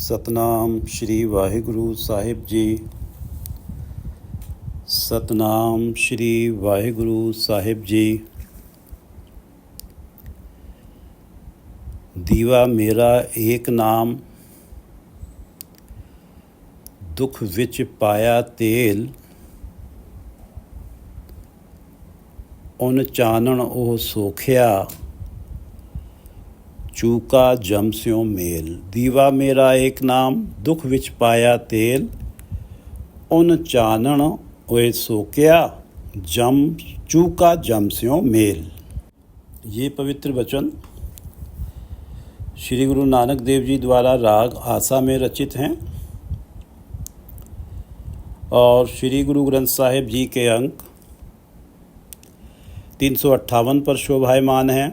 ਸਤਨਾਮ ਸ਼੍ਰੀ ਵਾਹਿਗੁਰੂ ਸਾਹਿਬ ਜੀ। ਸਤਨਾਮ ਸ਼੍ਰੀ ਵਾਹਿਗੁਰੂ ਸਾਹਿਬ ਜੀ। ਦੀਵਾ ਮੇਰਾ ਏਕ ਨਾਮ, ਦੁੱਖ ਵਿੱਚ ਪਾਇਆ ਤੇਲ। ਉਨ ਚਾਨਣ ਉਹ ਸੋਖਿਆ, ਚੂਕਾ ਜਮ ਸਿਉ ਮੇਲ। ਦੀਵਾ ਮੇਰਾ ਏਕ ਨਾਮ, दुख विच पाया तेल। उन चानण ओए सोकिया, जम चूका जम स्यों मेल। ये पवित्र वचन श्री गुरु नानक देव जी द्वारा राग आसा में रचित हैं और श्री गुरु ग्रंथ साहिब जी के अंक 358 पर शोभायमान हैं।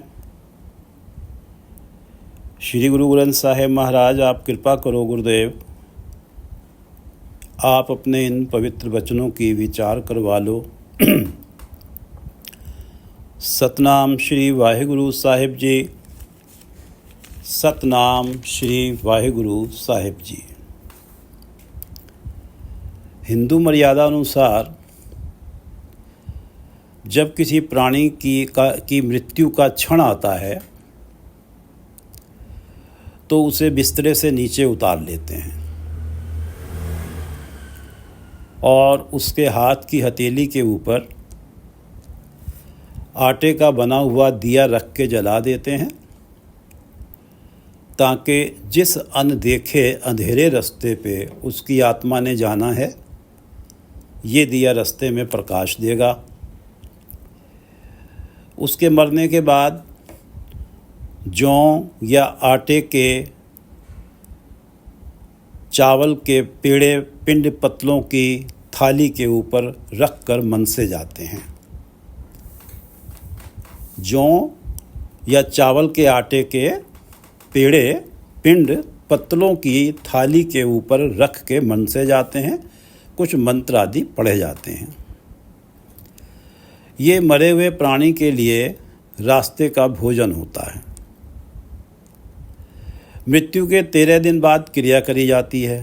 श्री गुरु ग्रंथ साहिब महाराज, आप कृपा करो गुरुदेव, आप अपने इन पवित्र वचनों की विचार करवा लो। सतनाम श्री वाहिगुरु साहिब जी। सतनाम श्री वाहिगुरु साहिब जी। हिंदू मर्यादा अनुसार जब किसी प्राणी की मृत्यु का क्षण आता है तो उसे बिस्तरे से नीचे उतार लेते हैं और उसके हाथ की हथेली के ऊपर आटे का बना हुआ दिया रख के जला देते हैं, ताकि जिस अनदेखे अंधेरे रास्ते पे उसकी आत्मा ने जाना है, ये दिया रास्ते में प्रकाश देगा। उसके मरने के बाद जौ या आटे के, चावल के पेड़े पिंड पत्तलों की थाली के ऊपर रख कर मन से जाते हैं। जौ या चावल के आटे के पेड़े पिंड पत्तलों की थाली के ऊपर रख के मन से जाते हैं। कुछ मंत्र आदि पढ़े जाते हैं। ये मरे हुए प्राणी के लिए रास्ते का भोजन होता है। मृत्यु के 13 दिन बाद क्रिया करी जाती है।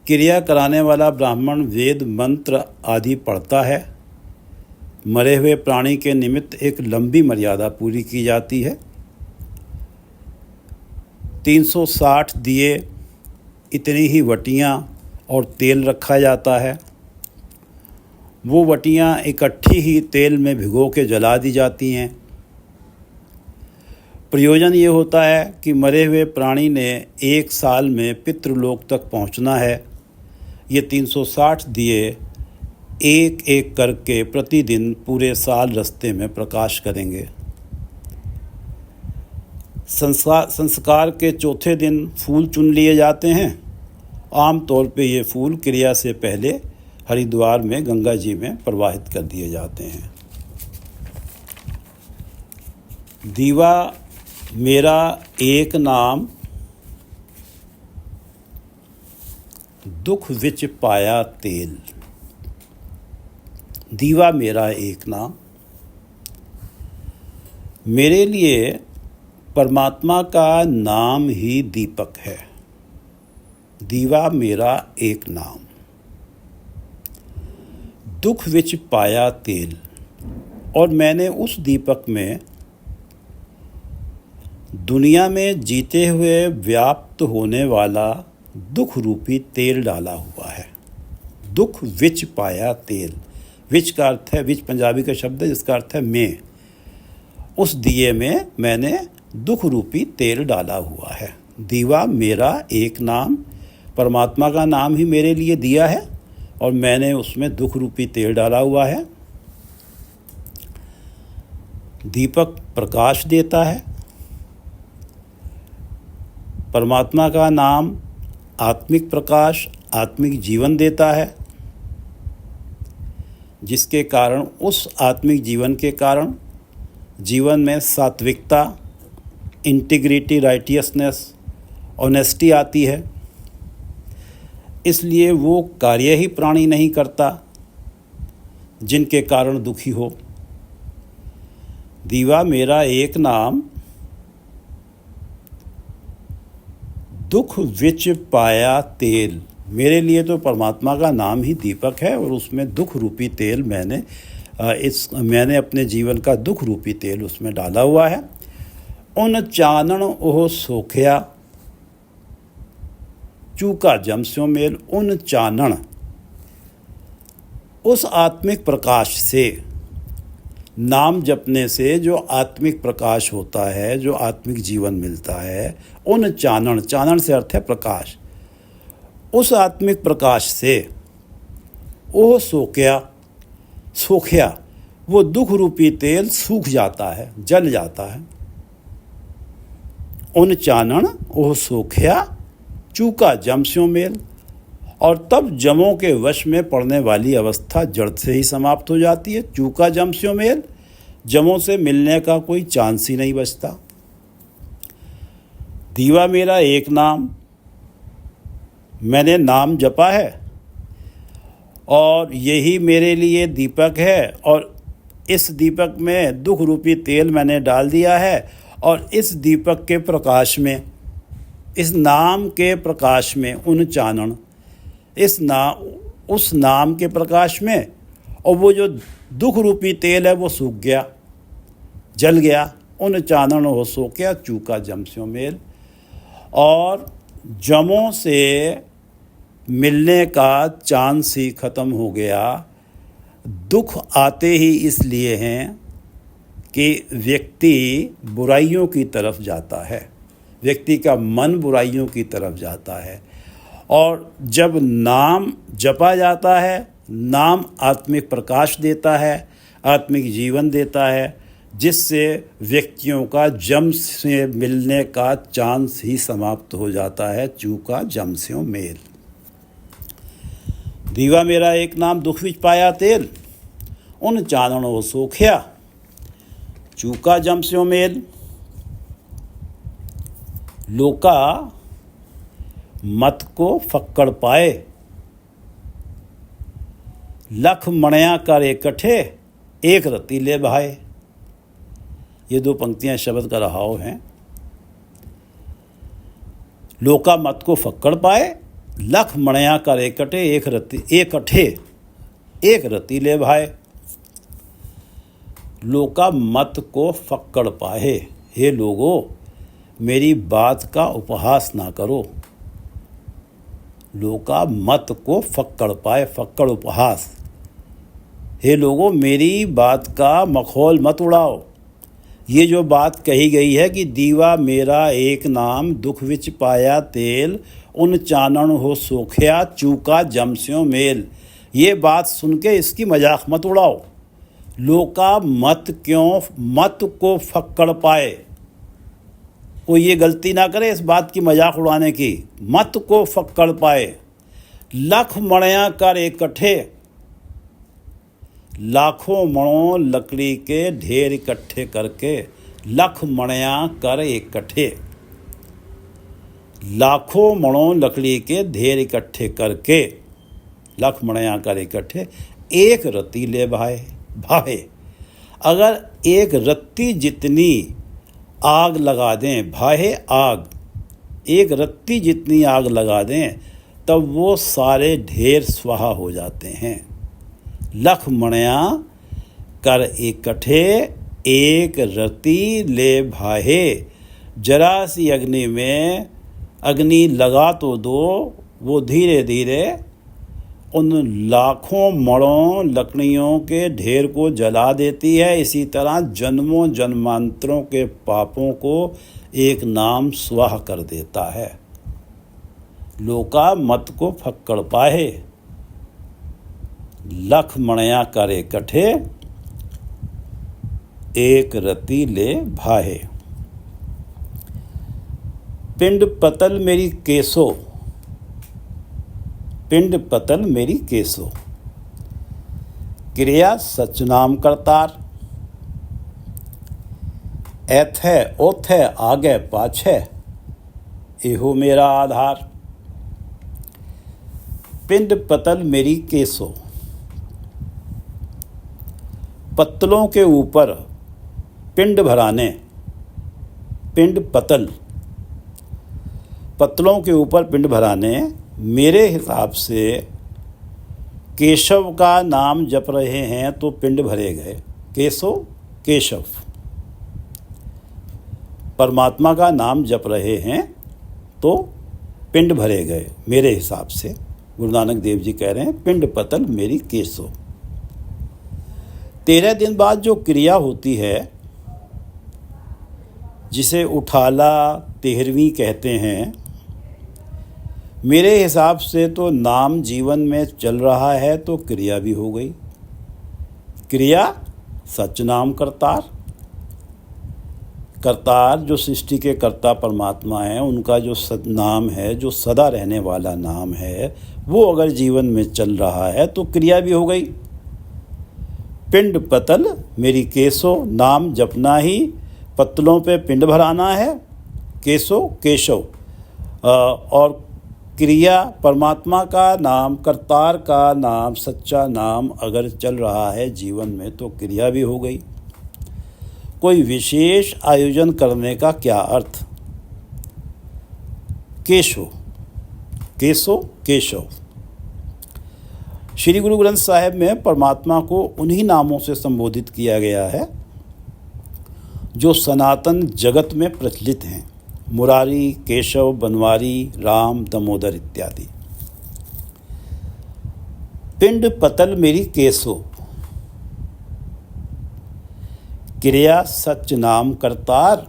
क्रिया कराने वाला ब्राह्मण वेद मंत्र आदि पढ़ता है। मरे हुए प्राणी के निमित्त एक लंबी मर्यादा पूरी की जाती है। 360 दिए, इतनी ही वटियाँ और तेल रखा जाता है। वो वटियाँ इकट्ठी ही तेल में भिगो के जला दी जाती हैं। प्रयोजन ये होता है कि मरे हुए प्राणी ने 1 साल में पितृलोक तक पहुंचना है। ये 360 दिए एक एक करके प्रतिदिन पूरे साल रास्ते में प्रकाश करेंगे। संस्कार के चौथे दिन फूल चुन लिए जाते हैं। आम तौर पे ये फूल क्रिया से पहले हरिद्वार में गंगा जी में प्रवाहित कर दिए जाते हैं। दीवा मेरा एक नाम, दुख विच पाया तेल। दीवा मेरा एक नाम, मेरे लिए परमात्मा का नाम ही दीपक है। दीवा मेरा एक नाम, दुख विच पाया तेल। और मैंने उस दीपक में दुनिया में जीते हुए व्याप्त होने वाला दुख रूपी तेल डाला हुआ है। दुख विच पाया तेल। विच का अर्थ है, विच पंजाबी का शब्द है जिसका अर्थ है में। उस दिए में मैंने दुख रूपी तेल डाला हुआ है। दीवा मेरा एक नाम, परमात्मा का नाम ही मेरे लिए दिया है और मैंने उसमें दुख रूपी तेल डाला हुआ है। दीपक प्रकाश देता है। परमात्मा का नाम आत्मिक प्रकाश, आत्मिक जीवन देता है, जिसके कारण, उस आत्मिक जीवन के कारण जीवन में सात्विकता, इंटीग्रिटी, राइटियसनेस, ऑनेस्टी आती है। इसलिए वो कार्य ही प्राणी नहीं करता जिनके कारण दुखी हो। दीवा मेरा एक नाम, दुख विच पाया तेल, मेरे लिए तो परमात्मा का नाम ही दीपक है और उसमें दुख रूपी तेल मैंने अपने जीवन का दुख रूपी तेल उसमें डाला हुआ है। उन चानन ओह सोखिया चूका जम स्यों मेल, उन चानन उस आत्मिक प्रकाश से, नाम जपने से जो आत्मिक प्रकाश होता है, जो आत्मिक जीवन मिलता है, उन चानन, चानन से अर्थ है प्रकाश, उस आत्मिक प्रकाश से ओह सोखिया वो दुख रूपी तेल सूख जाता है, जल जाता है। उन चानन ओह सोखिया चूका जम स्यों मेल, और तब जमों के वश में पड़ने वाली अवस्था जड़ से ही समाप्त हो जाती है। चूका जम स्यों मेल, जमों से मिलने का कोई चांस ही नहीं बचता। दीवा मेरा एक नाम, मैंने नाम जपा है और यही मेरे लिए दीपक है, और इस दीपक में दुख रूपी तेल मैंने डाल दिया है, और इस दीपक के प्रकाश में, इस नाम के प्रकाश में, उन चानन, उस नाम के प्रकाश में, और वो जो दुख रूपी तेल है वो सूख गया, जल गया। उन चानन हो सोखिया चूका जम स्यों मेल, और जमों से मिलने का चांस ही ख़त्म हो गया। दुख आते ही इसलिए हैं कि व्यक्ति बुराइयों की तरफ जाता है, व्यक्ति का मन बुराइयों की तरफ जाता है, और जब नाम जपा जाता है, नाम आत्मिक प्रकाश देता है, आत्मिक जीवन देता है, जिससे व्यक्तियों का जम से मिलने का चांस ही समाप्त हो जाता है। चूका जम स्यों मेल, दीवा मेरा एक नाम दुख विच पाया तेल, उन चानन ओह सोखिया चूका जम स्यों मेल। लोका मत को फक्कड़ पाए, लख मणिया कर इकट्ठे एक रत्ती ले भाए। ये दो पंक्तियां शब्द का रहाव हैं। लोका मत को फक्कड़ पाए, लख मणिया कर इकट्ठे एक रत्ती ले भाए। लोका मत को फक्कड़ पाए, हे लोगों मेरी बात का उपहास ना करो। लोका मत को फक्कड़ पाए, फक्कड़ उपहास, हे लोगों मेरी बात का मखौल मत उड़ाओ। ये जो बात कही गई है कि दीवा मेरा एक नाम दुख विच पाया तेल, उन चानन हो सोखिया चूका जम स्यों मेल, ये बात सुन के इसकी मजाक मत उड़ाओ। लोका मत को फक्कड़ पाए, कोई ये गलती ना करे इस बात की मजाक उड़ाने की। मत को फक्कड़ पाए, लख मणिया कर इकट्ठे, लाखों मणों लकड़ी के ढेर इकट्ठे करके, लख मणिया कर इकट्ठे, लाखों मणों लकड़ी के ढेर इकट्ठे करके, लख मणिया कर इकट्ठे एक रत्ती ले भाए। अगर एक रत्ती जितनी आग लगा दें, भाहे आग, एक रत्ती जितनी आग लगा दें तब वो सारे ढेर स्वाहा हो जाते हैं। लख मणिया कर इकट्ठे एक रत्ती ले भाहे, जरा सी अग्नि में अग्नि लगा तो दो, वो धीरे धीरे उन लाखों मणों लकड़ियों के ढेर को जला देती है। इसी तरह जन्मों जन्मांतरों के पापों को एक नाम स्वाह कर देता है। लोका मत को फक्कड़ पाए, लख मणिया कर इकट्ठे एक रत्ती ले भाहे। पिंड पतल मेरी केसो, पिंड पतल मेरी केसो, क्रिया सच नाम करतार, एथे ओथे आगे पाछे एहो मेरा आधार। पिंड पतल मेरी केसो, पत्तलों के ऊपर पिंड भराने, पिंड पतल, पत्तलों के ऊपर पिंड भराने मेरे हिसाब से केशव का नाम जप रहे हैं तो पिंड भरे गए। केशव परमात्मा का नाम जप रहे हैं तो पिंड भरे गए। मेरे हिसाब से गुरु नानक देव जी कह रहे हैं पिंड पतल मेरी केसो। 13 दिन बाद जो क्रिया होती है जिसे उठाला 13वीं कहते हैं, मेरे हिसाब से तो नाम जीवन में चल रहा है तो क्रिया भी हो गई। क्रिया सच नाम करतार जो सृष्टि के कर्ता परमात्मा हैं, उनका जो नाम है, जो सदा रहने वाला नाम है, वो अगर जीवन में चल रहा है तो क्रिया भी हो गई। पिंड पतल मेरी केसो, नाम जपना ही, पत्तलों पे पिंड भराना है, केशव और क्रिया परमात्मा का नाम, करतार का नाम, सच्चा नाम अगर चल रहा है जीवन में तो क्रिया भी हो गई। कोई विशेष आयोजन करने का क्या अर्थ? केशव। श्री गुरु ग्रंथ साहिब में परमात्मा को उन्हीं नामों से संबोधित किया गया है जो सनातन जगत में प्रचलित हैं। मुरारी, केशव, बनवारी, राम, दामोदर इत्यादि। पिंड पतल मेरी केसो, क्रिया सच नाम करतार,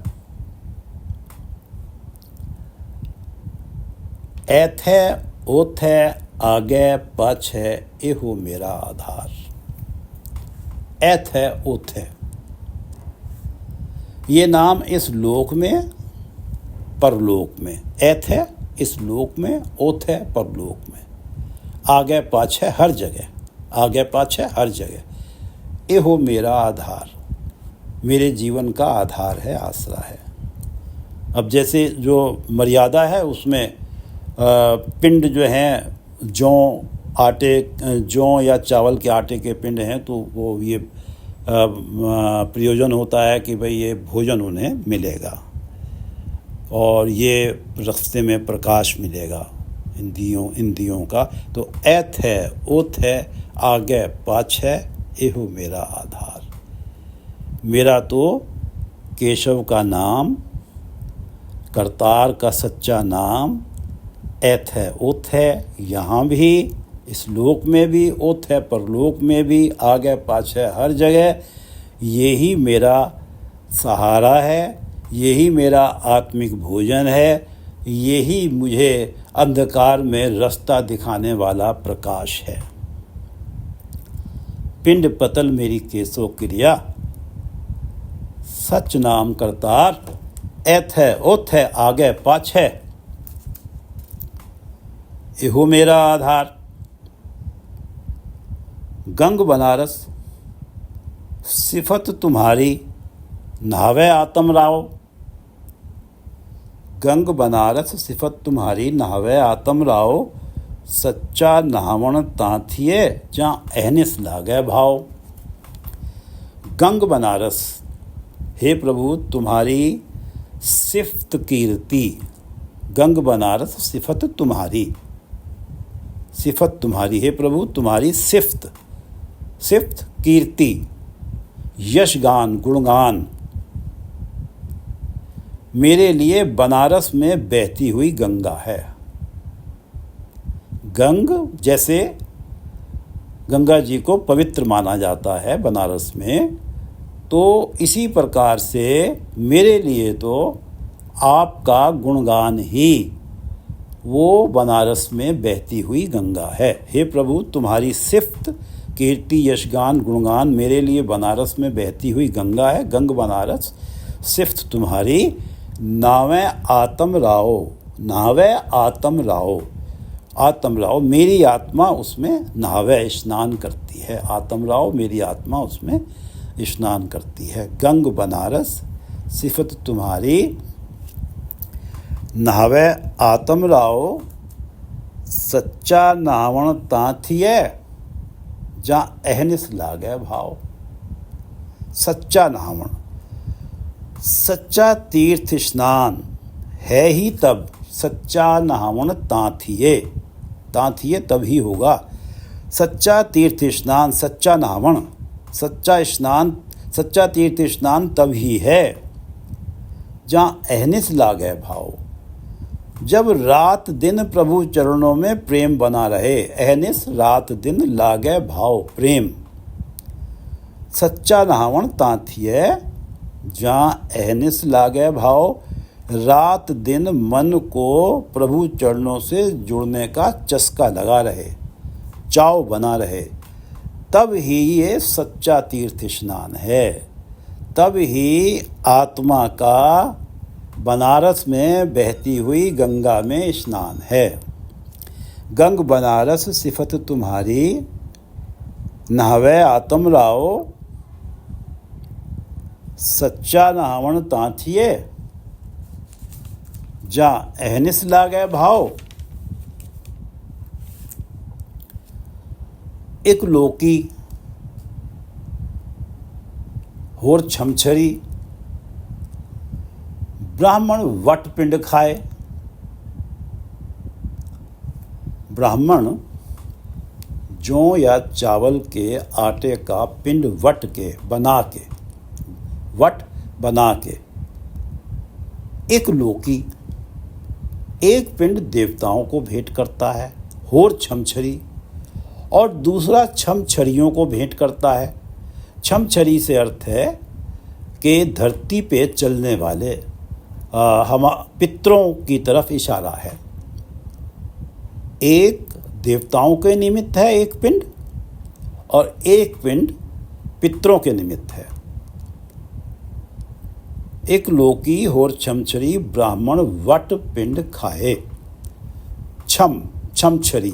ऐथे ओथे आगे पाछे एहो मेरा आधार। ऐथे ओथे ये नाम इस लोक में, परलोक में। ऐथे इस लोक में, ओथे परलोक में। आगे पाछे हर जगह। एहो मेरा आधार, मेरे जीवन का आधार है, आसरा है। अब जैसे जो मर्यादा है उसमें पिंड जो हैं, जौ या चावल के आटे के पिंड हैं, तो वो ये प्रयोजन होता है कि भाई ये भोजन उन्हें मिलेगा और ये रास्ते में प्रकाश मिलेगा इंद्रियों का। तो ऐथ है, ओथ है, आगे पाछे एहो मेरा आधार। मेरा तो केशव का नाम, करतार का सच्चा नाम, ऐथ है ओथ है, यहाँ भी इस लोक में भी, ओथ है परलोक में भी, आगे पाछे हर जगह। यही मेरा सहारा है, यही मेरा आत्मिक भोजन है, यही मुझे अंधकार में रास्ता दिखाने वाला प्रकाश है। पिंड पतल मेरी केसो क्रिया, सच नाम करतार, ऐथ है ओथ है आगे पाछे एहो मेरा आधार। गंग बनारस सिफत तुम्हारी नहावे आत्म राव। गंग बनारस सिफत तुम्हारी नहावे आत्म राव, सच्चा नहावण तांथिए जहाँ अहनिस लागे भाव। गंग बनारस, हे प्रभु तुम्हारी सिफत कीर्ति। गंग बनारस सिफत तुम्हारी, हे प्रभु तुम्हारी सिफत कीर्ति, यशगान गुणगान मेरे लिए बनारस में बहती हुई गंगा है। गंग जैसे गंगा जी को पवित्र माना जाता है बनारस में, तो इसी प्रकार से मेरे लिए तो आपका गुणगान ही वो बनारस में बहती हुई गंगा है। हे प्रभु तुम्हारी सिफत कीर्ति यशगान गुणगान मेरे लिए बनारस में बहती हुई गंगा है। गंग बनारस सिफत तुम्हारी नावे आत्म राव, मेरी आत्मा उसमें नहावे स्नान करती है। आत्म राव मेरी आत्मा उसमें स्नान करती है। गंग बनारस सिफत तुम्हारी नहावे आत्म राव, सच्चा नहावण तांथिए जहाँ अहनिस लागे भाव। सच्चा नहावण, सच्चा तीर्थ स्नान है ही तब सच्चा नहावन तांथिए, तांथिए तभी होगा। सच्चा तीर्थ स्नान, सच्चा नहावन, सच्चा स्नान, सच्चा तीर्थ स्नान तभी है जहाँ अहनिस लागे भाव, जब रात दिन प्रभु चरणों में प्रेम बना रहे। अहनिस रात दिन लागे भाव प्रेम। सच्चा नहावन तांथिए, जहाँ अहनिस लागे भाव, रात दिन मन को प्रभु चरणों से जुड़ने का चस्का लगा रहे, चाव बना रहे, तब ही ये सच्चा तीर्थ स्नान है। तब ही आत्मा का बनारस में बहती हुई गंगा में स्नान है। गंग बनारस सिफत तुम्हारी, नहवे आत्म राव, सच्चा नहावन तांथिए, जा अहनिस लागे भाव। एक लोकी होर छमछरी, ब्राह्मण वट पिंड खाए। ब्राह्मण जौ या चावल के आटे का पिंड वट बना के एक लोकी एक पिंड देवताओं को भेंट करता है, होर छमछरी, और दूसरा छमछरियों को भेंट करता है। छमछरी से अर्थ है कि धरती पे चलने वाले हम पितरों की तरफ इशारा है। एक देवताओं के निमित्त है एक पिंड, और एक पिंड पितरों के निमित्त है। एक लोकी होर छमछरी, ब्राह्मण वट पिंड खाए। छमछरी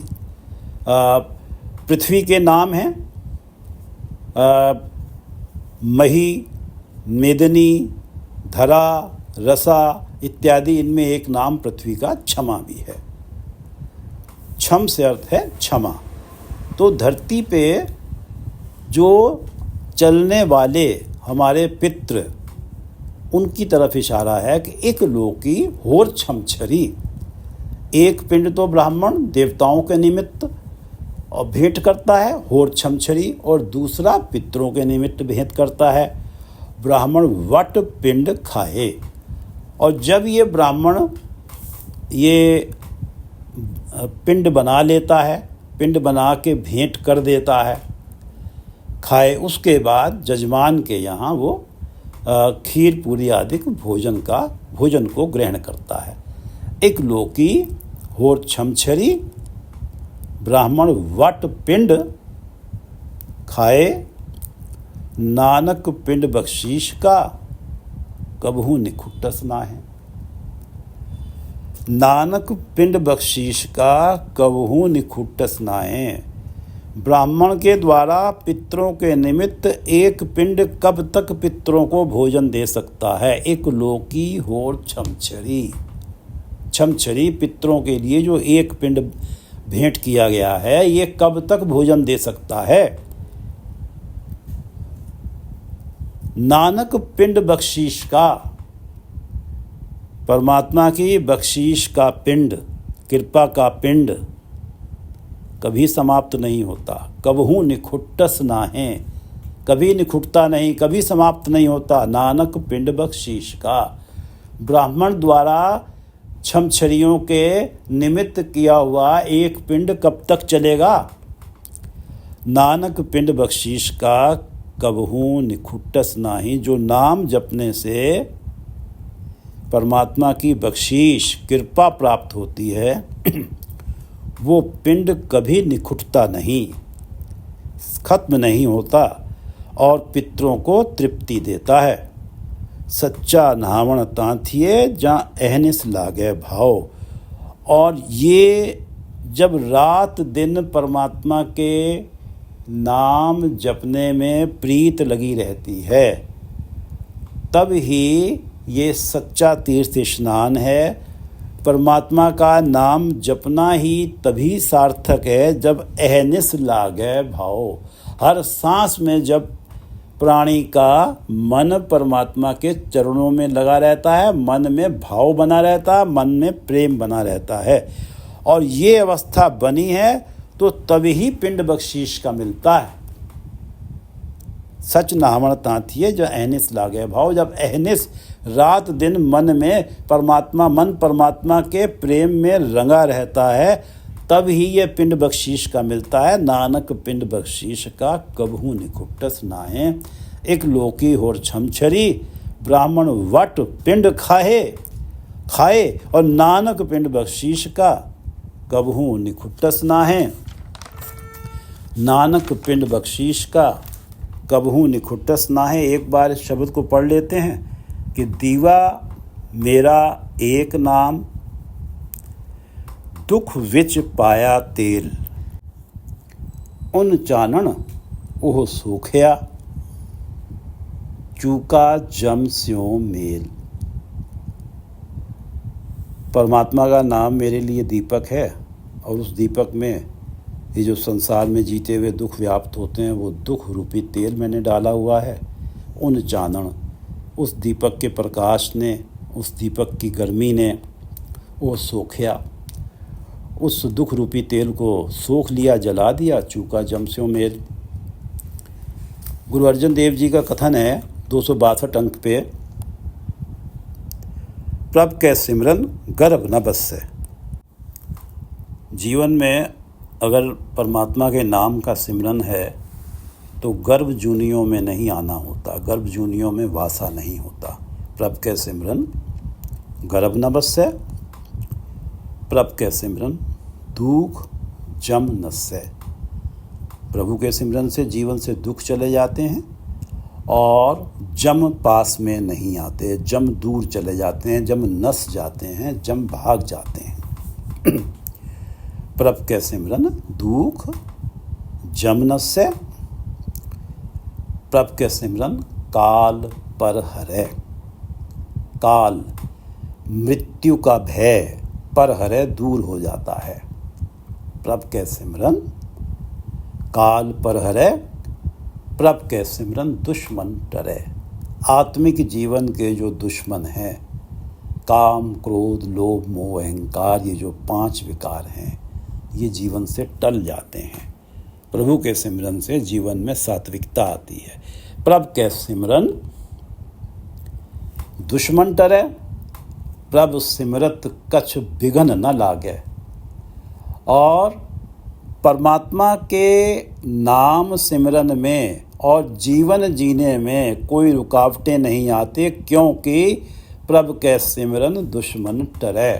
पृथ्वी के नाम हैं। मही, मेदिनी, धरा, रसा इत्यादि, इनमें एक नाम पृथ्वी का क्षमा भी है। क्षम से अर्थ है क्षमा। तो धरती पे जो चलने वाले हमारे पितृ, उनकी तरफ इशारा है कि एक लोकी होर छमछरी, एक पिंड तो ब्राह्मण देवताओं के निमित्त और भेंट करता है होर छमछरी, और दूसरा पितरों के निमित्त भेंट करता है। ब्राह्मण वट पिंड खाए। और जब ये ब्राह्मण ये पिंड बना लेता है, पिंड बना के भेंट कर देता है, खाए, उसके बाद जजमान के यहाँ वो खीर पूरी आदि भोजन को ग्रहण करता है। एक लोकी होर छमछरी, ब्राह्मण वट पिंड खाए, नानक पिंड बख्शीश का कबहू निखुट्टस ना है। नानक पिंड बख्शीश का कबहू निखुट्टस नाए। ब्राह्मण के द्वारा पितरों के निमित्त एक पिंड कब तक पितरों को भोजन दे सकता है। एक लोकी होर छमछरी, छमछरी पितरों के लिए जो एक पिंड भेंट किया गया है, ये कब तक भोजन दे सकता है। नानक पिंड बख्शीश का, परमात्मा की बख्शीश का पिंड, कृपा का पिंड कभी समाप्त नहीं होता। कबहू निखुट्टस ना है, कभी निखुटता नहीं, कभी समाप्त नहीं होता। नानक पिंड बख्शीश का, ब्राह्मण द्वारा छमछरियों के निमित्त किया हुआ एक पिंड कब तक चलेगा। नानक पिंड बख्शीश का कबहू निखुट्टस नाही। जो नाम जपने से परमात्मा की बख्शीश कृपा प्राप्त होती है वो पिंड कभी निखुटता नहीं, खत्म नहीं होता और पितरों को तृप्ति देता है। सच्चा नहावन तांथिए जहाँ अहनिस लागे भाव। और ये जब रात दिन परमात्मा के नाम जपने में प्रीत लगी रहती है, तब ही ये सच्चा तीर्थ स्नान है। परमात्मा का नाम जपना ही तभी सार्थक है जब अहनिस लागे भाव। हर सांस में जब प्राणी का मन परमात्मा के चरणों में लगा रहता है, मन में भाव बना रहता है, मन में प्रेम बना रहता है। और ये अवस्था बनी है तो तभी ही पिंड बख्शीश का मिलता है। सच नाहमण तांथिए जो अहनिस लागे भाव। जब अहनिस रात दिन मन परमात्मा के प्रेम में रंगा रहता है, तब ही ये पिंड बख्शीश का मिलता है। नानक पिंड बख्शीश का कबहू निकुटस नाहे, एक लोकी होर छमछरी, ब्राह्मण वट पिंड खाए और नानक पिंड बख्शीश का कबहू निकुटस नाहे। नानक पिंड बख्शीश का कबहू निकुटस नाहे। एक बार इस शब्द को पढ़ लेते हैं कि दीवा मेरा एक नाम, दुख विच पाया तेल, उन चानन ओह सूखिया, चूका जम स्यों मेल। परमात्मा का नाम मेरे लिए दीपक है और उस दीपक में ये जो संसार में जीते हुए दुख व्याप्त होते हैं, वो दुख रूपी तेल मैंने डाला हुआ है। उन चानन, उस दीपक के प्रकाश ने, उस दीपक की गर्मी ने वो सोखिया, उस दुख रूपी तेल को सोख लिया, जला दिया। चूका जम स्यों मेल। गुरु अर्जन देव जी का कथन है 262 अंक पे, प्रभ कै सिमरन गर्भ न बसै। जीवन में अगर परमात्मा के नाम का सिमरन है तो गर्भ जूनियों में नहीं आना होता, गर्भ जूनियों में वासा नहीं होता। प्रभ कै सिमरन गर्भ न बसै, प्रभ कै सिमरन दुख जम नसै। प्रभु के सिमरन से जीवन से दुख चले जाते हैं और जम पास में नहीं आते, जम दूर चले जाते हैं, जम नस जाते हैं, जम भाग जाते हैं। प्रभ कै सिमरन दुख जम नसै, प्रभ कै सिमरन काल पर हरै। काल मृत्यु का भय पर हरै दूर हो जाता है। प्रभ कै सिमरन काल पर हरै, प्रभ कै सिमरन दुश्मन टरै। आत्मिक जीवन के जो दुश्मन हैं, काम क्रोध लोभ मोह अहंकार, ये जो 5 विकार हैं, ये जीवन से टल जाते हैं। प्रभु के सिमरन से जीवन में सात्विकता आती है। प्रभ कै सिमरन दुश्मन टरै, प्रभ सिमरत कछ बिघन न लागे। और परमात्मा के नाम सिमरन में और जीवन जीने में कोई रुकावटें नहीं आते, क्योंकि प्रभ कै सिमरन दुश्मन टरै।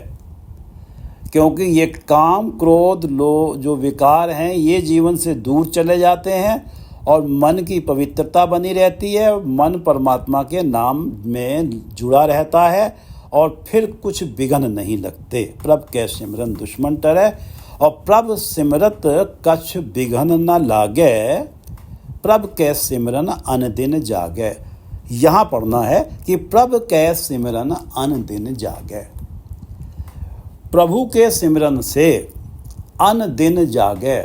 क्योंकि ये काम क्रोध लोभ जो विकार हैं, ये जीवन से दूर चले जाते हैं और मन की पवित्रता बनी रहती है। मन परमात्मा के नाम में जुड़ा रहता है और फिर कुछ बिघन नहीं लगते। प्रभ कै सिमरन दुश्मन टरै और प्रभ सिमरत कछ बिघन न लागे, प्रभ कै सिमरन अन दिन जागे। यहाँ पढ़ना है कि प्रभ कै सिमरन अन दिन जागे। प्रभु के सिमरन से अन दिन जागे।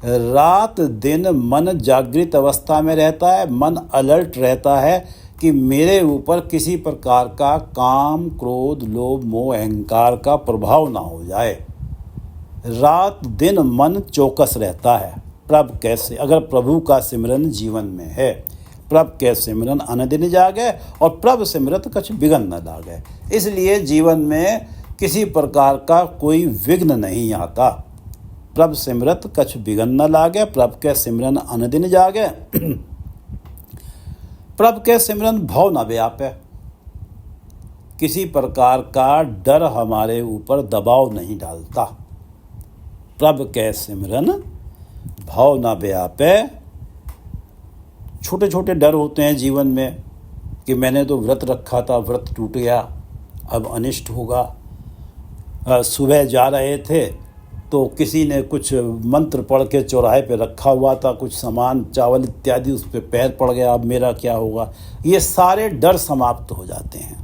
रात दिन मन जागृत अवस्था में रहता है, मन अलर्ट रहता है कि मेरे ऊपर किसी प्रकार का काम क्रोध लोभ मोह अहंकार का प्रभाव ना हो जाए। रात दिन मन चौकस रहता है। प्रभ कैसे, अगर प्रभु का सिमरन जीवन में है, प्रभ कै सिमरन अन दिन जागे और प्रभ सिमरत कछ बिघन न लागे। इसलिए जीवन में किसी प्रकार का कोई विघ्न नहीं आता। प्रभ सिमरत कछ बिघन न लागे, प्रभ कै सिमरन अन दिन जागे। प्रभ कै सिमरन भव न व्यापे। किसी प्रकार का डर हमारे ऊपर दबाव नहीं डालता। प्रभ कै सिमरन भव न व्यापे। छोटे छोटे डर होते हैं जीवन में कि मैंने तो व्रत रखा था, व्रत टूट गया, अब अनिष्ट होगा। सुबह जा रहे थे तो किसी ने कुछ मंत्र पढ़ के चौराहे पे रखा हुआ था, कुछ सामान चावल इत्यादि, उस पर पैर पड़ गया, अब मेरा क्या होगा। ये सारे डर समाप्त हो जाते हैं।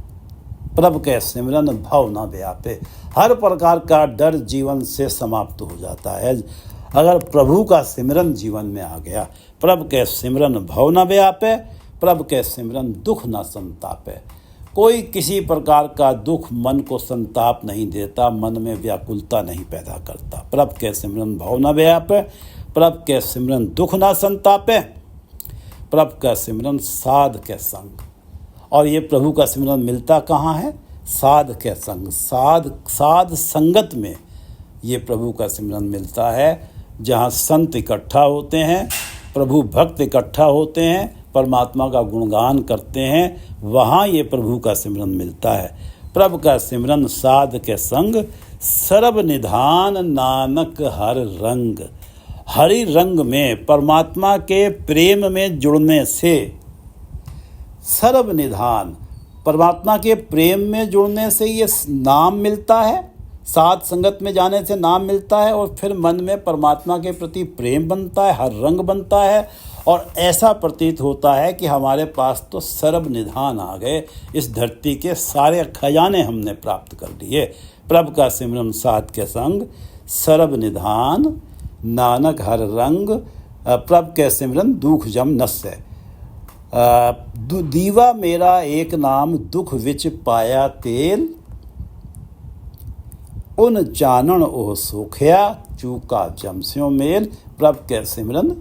प्रभ कै सिमरन भव न व्यापे। हर प्रकार का डर जीवन से समाप्त हो जाता है अगर प्रभु का सिमरन जीवन में आ गया। प्रभ कै सिमरन भव न व्यापे, प्रभ के सिमरन दुख न संतापे। कोई किसी प्रकार का दुख मन को संताप नहीं देता, मन में व्याकुलता नहीं पैदा करता। प्रभ के सिमरन भव न व्यापे, प्रभ के सिमरन दुख न संतापे, प्रभ का सिमरन साध के संग। और ये प्रभु का सिमरन मिलता कहाँ है? साध के संग। साध संगत में ये प्रभु का सिमरन मिलता है, जहाँ संत इकट्ठा होते हैं, प्रभु भक्त इकट्ठा होते हैं, परमात्मा का गुणगान करते हैं, वहाँ ये प्रभु का सिमरन मिलता है। प्रभु का सिमरन साध के संग, सर्ब निधान नानक हर रंग। हरि रंग में, परमात्मा के प्रेम में जुड़ने से सर्व निधान, परमात्मा के प्रेम में जुड़ने से ये नाम मिलता है, साध संगत में जाने से नाम मिलता है, और फिर मन में परमात्मा के प्रति प्रेम बनता है, हर रंग बनता है, और ऐसा प्रतीत होता है कि हमारे पास तो सर्व निधान आ गए, इस धरती के सारे खजाने हमने प्राप्त कर लिए। प्रभ का सिमरन साध के संग, सर्व निधान नानक हर रंग, प्रभ के सिमरन दुख जम नस्से। दीवा मेरा एक नाम दुख विच पाया तेल, उन चानन ओह सोखिया चूका जम स्यों मेल। प्रभ के सिमरन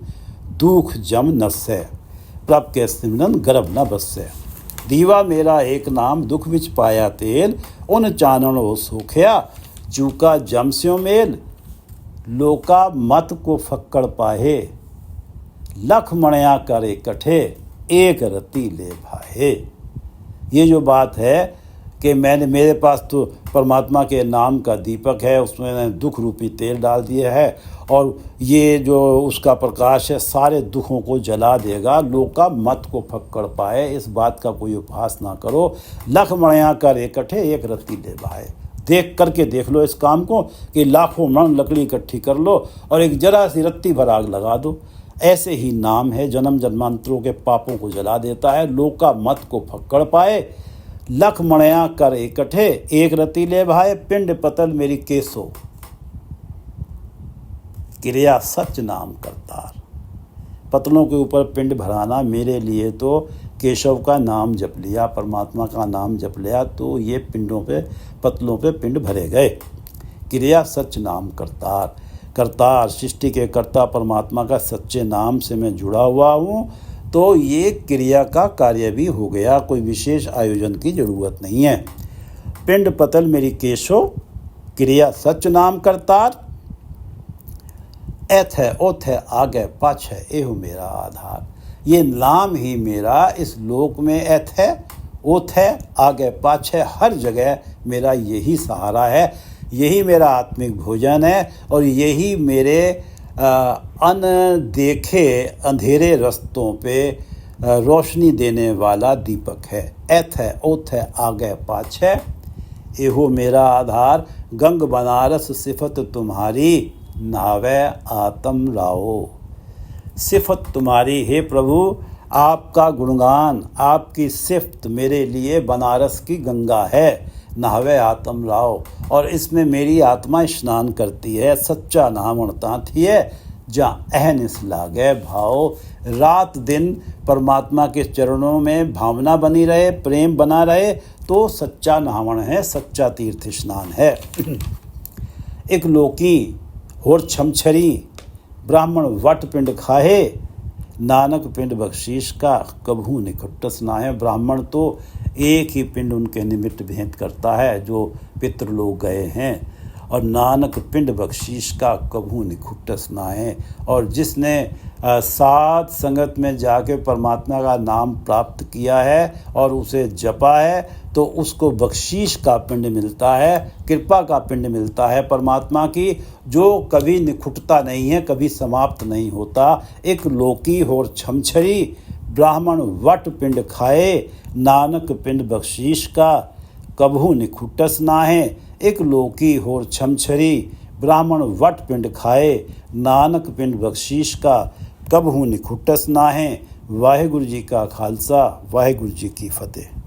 दुख जम नस्से, प्रभ के सिमरन गर्भ न बस्से। दीवा मेरा एक नाम दुख विच पाया तेल, उन चानन ओह सोखिया चूका जम स्यों मेल। लोका मत को फक्कड़ पाहे, लख मणिया कर इकट्ठे, एक रति ले भाहे। ये जो बात है कि मेरे पास तो परमात्मा के नाम का दीपक है, उसमें मैंने दुख रूपी तेल डाल दिया है, और ये जो उसका प्रकाश है सारे दुखों को जला देगा। लोका मत को फक्कड़ पाए, इस बात का कोई उपहास ना करो। लख मणिया कर इकट्ठे, एक रत्ती ले भाए। देख करके देख लो इस काम को कि लाखों मण लकड़ी इकट्ठी कर लो और एक जरा सी रत्ती भर आग लगा दो। ऐसे ही नाम है, जन्म जन्मांतरों के पापों को जला देता है। लोका मत को फक्कड़ पाए, लख मणिया कर इकट्ठे, एक रति ले भाए। पिंड पतल मेरी केसो, क्रिया सच नाम करतार। पतलों के ऊपर पिंड भराना, मेरे लिए तो केशव का नाम जप लिया, परमात्मा का नाम जप लिया, तो ये पिंडों पे, पतलों पे पिंड भरे गए। क्रिया सच नाम करतार। करतार, सृष्टि के कर्ता परमात्मा का सच्चे नाम से मैं जुड़ा हुआ हूँ, तो ये क्रिया का कार्य भी हो गया, कोई विशेष आयोजन की जरूरत नहीं है। पिंड पतल मेरी केशो, क्रिया सच नाम करतार। एथ है ओथ है आगे पाछ है, एहु मेरा आधार। ये नाम ही मेरा इस लोक में एथ है, ओथ है, आगे पाछ है, हर जगह मेरा यही सहारा है, यही मेरा आत्मिक भोजन है, और यही मेरे अनदेखे अंधेरे रास्तों पे रोशनी देने वाला दीपक है। एथ है ओथ है आगे पाछ है, एहो मेरा आधार। गंग बनारस सिफत तुम्हारी, नावे आत्म राओ। सिफत तुम्हारी, हे प्रभु आपका गुणगान, आपकी सिफत मेरे लिए बनारस की गंगा है, नहवे आत्म राव, और इसमें मेरी आत्मा स्नान करती है। सच्चा नामण तांथी है, जहाँ अहनिस लागे भाव। रात दिन परमात्मा के चरणों में भावना बनी रहे, प्रेम बना रहे, तो सच्चा नामण है, सच्चा तीर्थ स्नान है। एक लोकी और छमछरी, ब्राह्मण वट पिंड खाहे, नानक पिंड बख्शीश का कभू निखुट्टस ना है। ब्राह्मण तो एक ही पिंड उनके निमित्त भेंट करता है जो पितृ लोग गए हैं, और नानक पिंड बख्शीश का कभू निखुट्टस ना है। और जिसने साथ संगत में जाके परमात्मा का नाम प्राप्त किया है और उसे जपा है, तो उसको बख्शीश का पिंड मिलता है, कृपा का पिंड मिलता है परमात्मा की, जो कभी निखुटता नहीं है, कभी समाप्त नहीं होता। एक लोकी और छमछरी, ब्राह्मण वट पिंड खाए, नानक पिंड बख्शीश का कभू निखुट्टस ना है। एक लोकी और छमछरी, ब्राह्मण वट पिंड खाए, नानक पिंड बख्शीश का कभू निखुट्टस ना है। वाहिगुरु जी का खालसा, वाहिगुरु जी की फतेह।